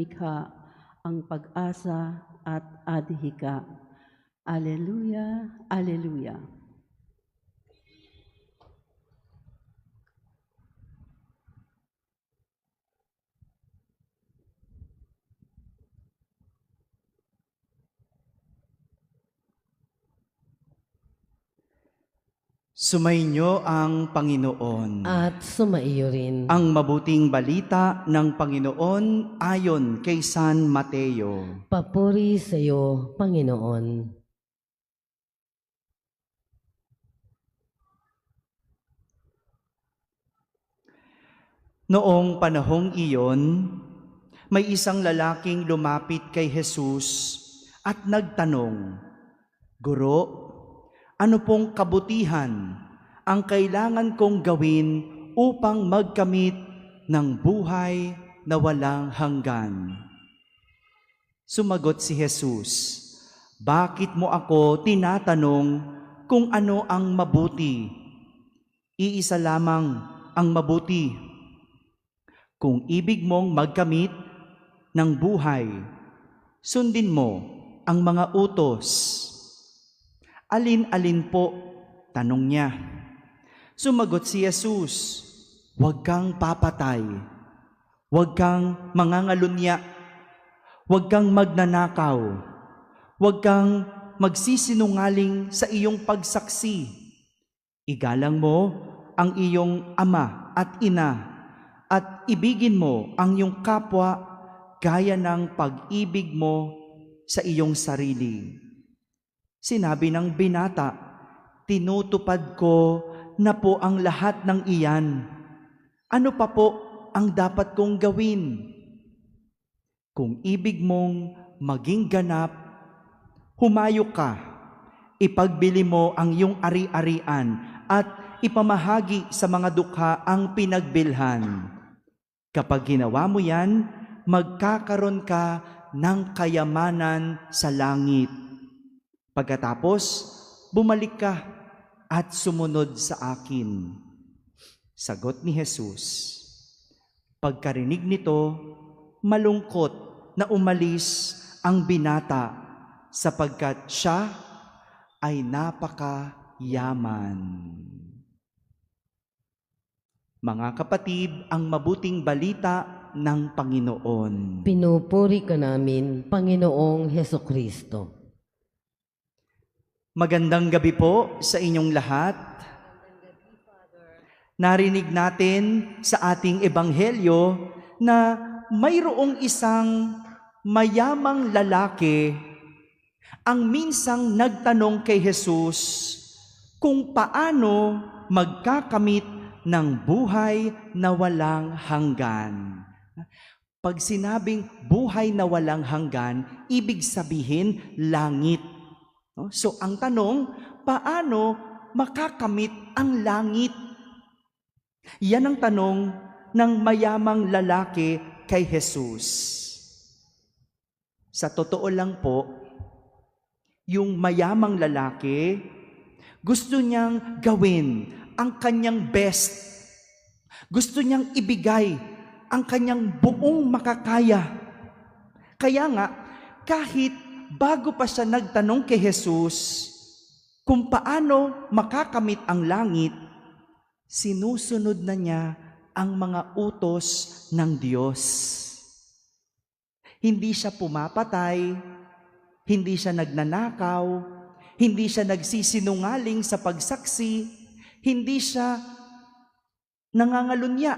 lumikha, ang pag-asa at adhika. Alleluia, Alleluia. Sumainyo ang Panginoon. At sumaiyo rin. Ang mabuting balita ng Panginoon ayon kay San Mateo. Papuri sa iyo, Panginoon. Noong panahong iyon, may isang lalaking lumapit kay Jesus at nagtanong, "Guro, ano pong kabutihan ang kailangan kong gawin upang magkamit ng buhay na walang hanggan?" Sumagot si Jesus, "Bakit mo ako tinatanong kung ano ang mabuti? Iisa lamang ang mabuti. Kung ibig mong magkamit ng buhay, sundin mo ang mga utos." "Alin-alin po?" tanong niya. Sumagot si Jesus, "Huwag kang papatay, huwag kang mangangalunya, huwag kang magnanakaw, huwag kang magsisinungaling sa iyong pagsaksi. Igalang mo ang iyong ama at ina, at ibigin mo ang iyong kapwa gaya ng pag-ibig mo sa iyong sarili." Sinabi ng binata, "Tinutupad ko na po ang lahat ng iyan. Ano pa po ang dapat kong gawin?" "Kung ibig mong maging ganap, humayo ka, ipagbili mo ang iyong ari-arian at ipamahagi sa mga dukha ang pinagbilhan. Kapag ginawa mo yan, magkakaroon ka ng kayamanan sa langit. Pagkatapos, bumalik ka at sumunod sa akin." Sagot ni Jesus. Pagkarinig nito, malungkot na umalis ang binata sapagkat siya ay napakayaman. Mga kapatid, ang mabuting balita ng Panginoon. Pinupuri ka namin, Panginoong Hesukristo. Magandang gabi po sa inyong lahat. Narinig natin sa ating ebanghelyo na mayroong isang mayamang lalaki ang minsang nagtanong kay Jesus kung paano magkakamit ng buhay na walang hanggan. Pag sinabing buhay na walang hanggan, ibig sabihin langit. So ang tanong, paano makakamit ang langit? Yan ang tanong ng mayamang lalaki kay Jesus. Sa totoo lang po, yung mayamang lalaki, gusto niyang gawin ang kanyang best. Gusto niyang ibigay ang kanyang buong makakaya. Kaya nga, kahit bago pa siya nagtanong kay Jesus kung paano makakamit ang langit, sinusunod na niya ang mga utos ng Diyos. Hindi siya pumapatay, hindi siya nagnanakaw, hindi siya nagsisinungaling sa pagsaksi, hindi siya nangangalunya.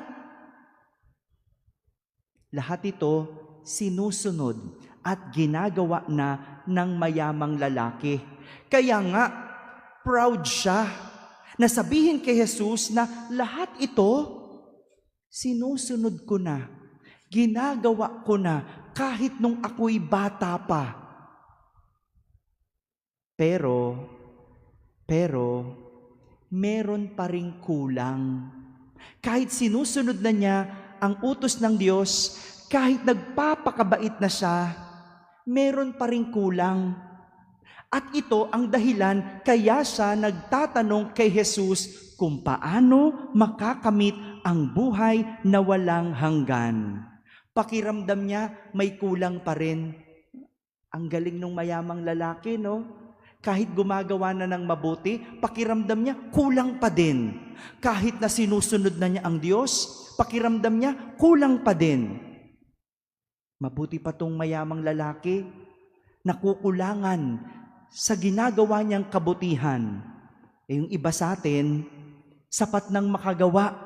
Lahat ito sinusunod at ginagawa na ng mayamang lalaki. Kaya nga, proud siya na sabihin kay Jesus na lahat ito, sinusunod ko na, ginagawa ko na kahit nung ako'y bata pa. Pero, meron pa ring kulang. Kahit sinusunod na niya ang utos ng Diyos, kahit nagpapakabait na siya, meron pa ring kulang. At ito ang dahilan kaya siya nagtatanong kay Jesus kung paano makakamit ang buhay na walang hanggan. pakiramdam niya may kulang pa rin. Ang galing nung mayamang lalaki, no? Kahit gumagawa na ng mabuti, pakiramdam niya kulang pa din. Kahit na sinusunod na niya ang Diyos, pakiramdam niya kulang pa din. Mabuti pa tong mayamang lalaki, nakukulangan sa ginagawa niyang kabutihan. Yung iba sa atin, sapat nang makagawa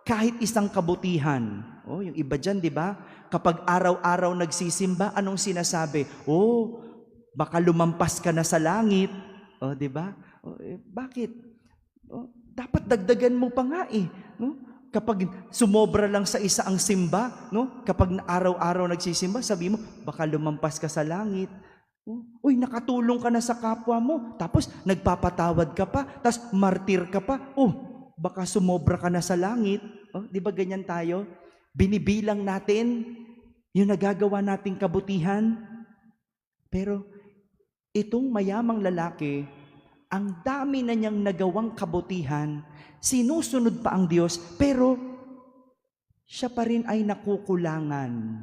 kahit isang kabutihan. Yung iba dyan, di ba? Kapag araw-araw nagsisimba, anong sinasabi? Baka lumampas ka na sa langit. Di ba? Bakit? Dapat dagdagan mo pa nga eh. No? Kapag sumobra lang sa isa ang simba, no? Kapag araw-araw nagsisimba, sabi mo, baka lumampas ka sa langit. Nakatulong ka na sa kapwa mo. Tapos nagpapatawad ka pa. Tapos martir ka pa. Baka sumobra ka na sa langit. Di ba ganyan tayo? Binibilang natin yung nagagawa nating kabutihan. Pero itong mayamang lalaki, ang dami na niyang nagawang kabutihan, sinusunod pa ang Diyos, pero siya pa rin ay nakukulangan.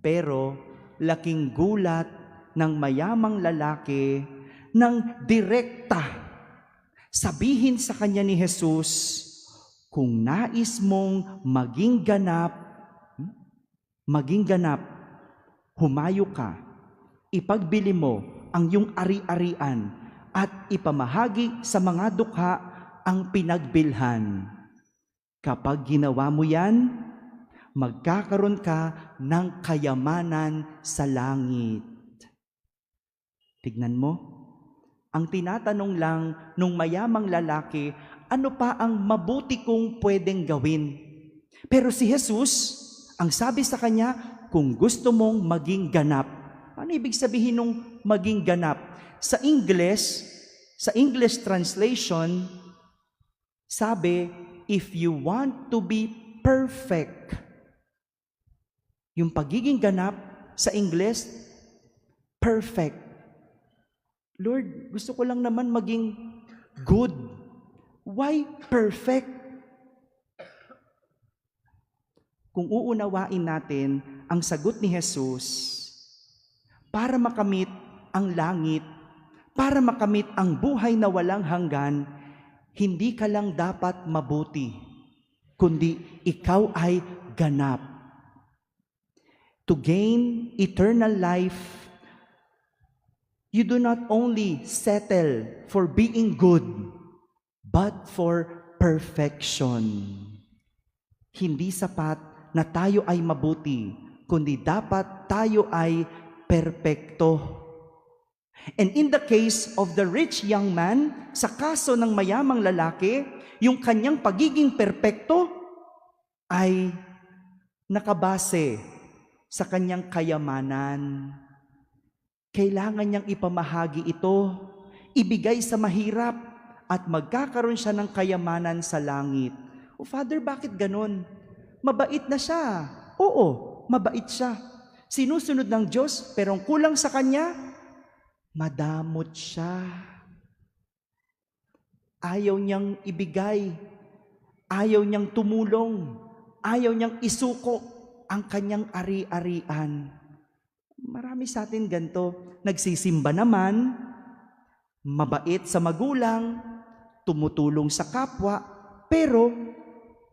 Pero laking gulat ng mayamang lalaki nang direkta sabihin sa kanya ni Jesus, kung nais mong maging ganap, humayo ka, ipagbili mo ang iyong ari-arian at ipamahagi sa mga dukha ang pinagbilhan. Kapag ginawa mo yan, magkakaroon ka ng kayamanan sa langit. Tignan mo, ang tinatanong lang nung mayamang lalaki, ano pa ang mabuti kong pwedeng gawin? Pero si Jesus, ang sabi sa kanya, kung gusto mong maging ganap. Ano ibig sabihin nung maging ganap? Sa English translation, sabi, if you want to be perfect. Yung pagiging ganap sa English, perfect. Lord, gusto ko lang naman maging good. Why perfect? Kung uunawain natin ang sagot ni Jesus, para makamit ang langit, para makamit ang buhay na walang hanggan, hindi ka lang dapat mabuti, kundi ikaw ay ganap. To gain eternal life, you do not only settle for being good, but for perfection. Hindi sapat na tayo ay mabuti, kundi dapat tayo ay perpekto. And in the case of the rich young man, sa kaso ng mayamang lalaki, yung kanyang pagiging perpekto ay nakabase sa kanyang kayamanan. Kailangan niyang ipamahagi ito, ibigay sa mahirap, at magkakaroon siya ng kayamanan sa langit. Father, bakit ganun? Mabait na siya. Oo, mabait siya. Sinusunod ng Diyos, pero ang kulang sa kanya, madamot siya. Ayaw niyang ibigay. Ayaw niyang tumulong. Ayaw niyang isuko ang kanyang ari-arian. Marami sa atin ganito. Nagsisimba naman, mabait sa magulang, tumutulong sa kapwa, pero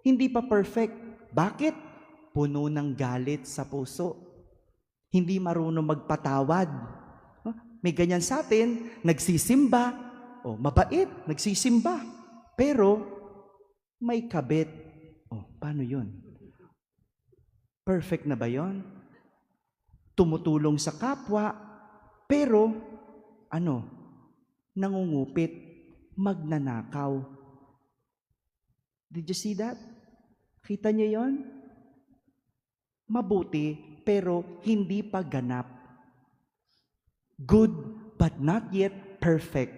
hindi pa perfect. Bakit? Puno ng galit sa puso. Hindi marunong magpatawad. May ganyan sa atin, nagsisimba, mabait, nagsisimba, pero may kabit. Paano yun? Perfect na ba yun? Tumutulong sa kapwa, pero nangungupit, magnanakaw. Did you see that? Kita niyo yon? Mabuti, pero hindi pa ganap. Good, but not yet perfect.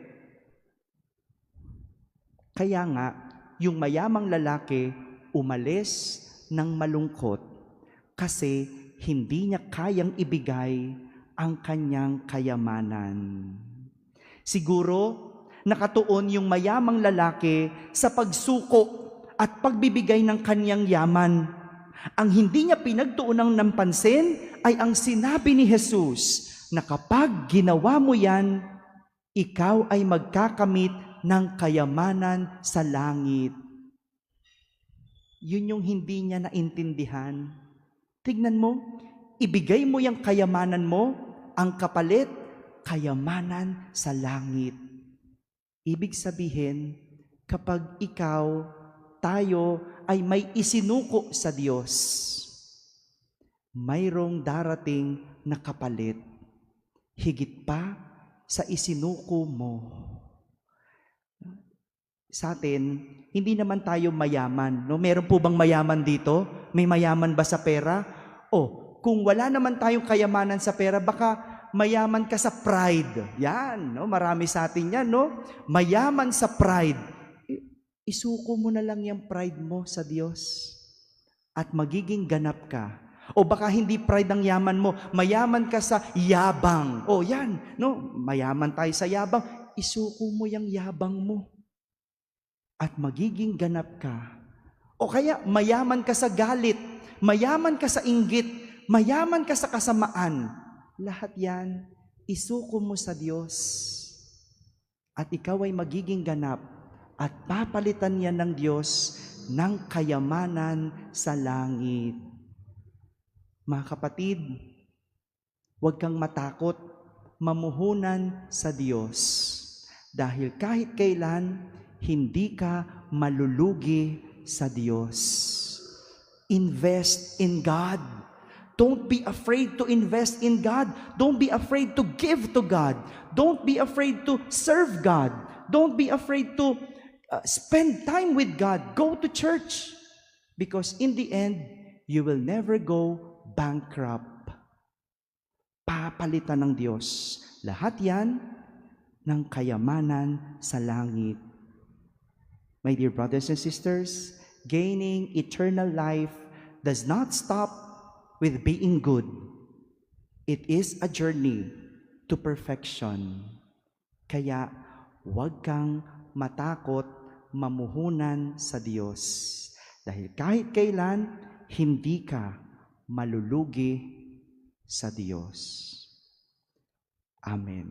Kaya nga, yung mayamang lalaki umalis ng malungkot kasi hindi niya kayang ibigay ang kanyang kayamanan. Siguro, nakatuon yung mayamang lalaki sa pagsuko at pagbibigay ng kanyang yaman. Ang hindi niya pinagtuunan ng pansin ay ang sinabi ni Jesus na kapag ginawa mo yan, ikaw ay magkakamit ng kayamanan sa langit. Yun yung hindi niya naintindihan. Tignan mo, ibigay mo yung kayamanan mo, ang kapalit, kayamanan sa langit. Ibig sabihin, kapag ikaw, tayo ay may isinuko sa Diyos, mayroong darating na kapalit, higit pa sa isinuko mo. Sa atin, hindi naman tayo mayaman. No? Meron po bang mayaman dito? May mayaman ba sa pera? O, kung wala naman tayong kayamanan sa pera, baka mayaman ka sa pride. Yan, no? Marami sa atin yan, no? Mayaman sa pride. Isuko mo na lang yung pride mo sa Diyos at magiging ganap ka. O baka hindi pride ang yaman mo, mayaman ka sa yabang. O yan, no? Mayaman tayo sa yabang. Isuko mo yung yabang mo at magiging ganap ka. O kaya mayaman ka sa galit, mayaman ka sa inggit, mayaman ka sa kasamaan. Lahat yan, isuko mo sa Diyos at ikaw ay magiging ganap at papalitan yan ng Diyos ng kayamanan sa langit. Mga kapatid, huwag kang matakot mamuhunan sa Diyos dahil kahit kailan hindi ka malulugi sa Diyos. Invest in God. Don't be afraid to invest in God. Don't be afraid to give to God. Don't be afraid to serve God. Don't be afraid to spend time with God. Go to church. Because in the end, you will never go bankrupt. Papalitan ng Diyos. Lahat yan ng kayamanan sa langit. My dear brothers and sisters, gaining eternal life does not stop with being good. It is a journey to perfection. Kaya huwag kang matakot mamuhunan sa Diyos. Dahil kahit kailan, hindi ka malulugi sa Diyos. Amen.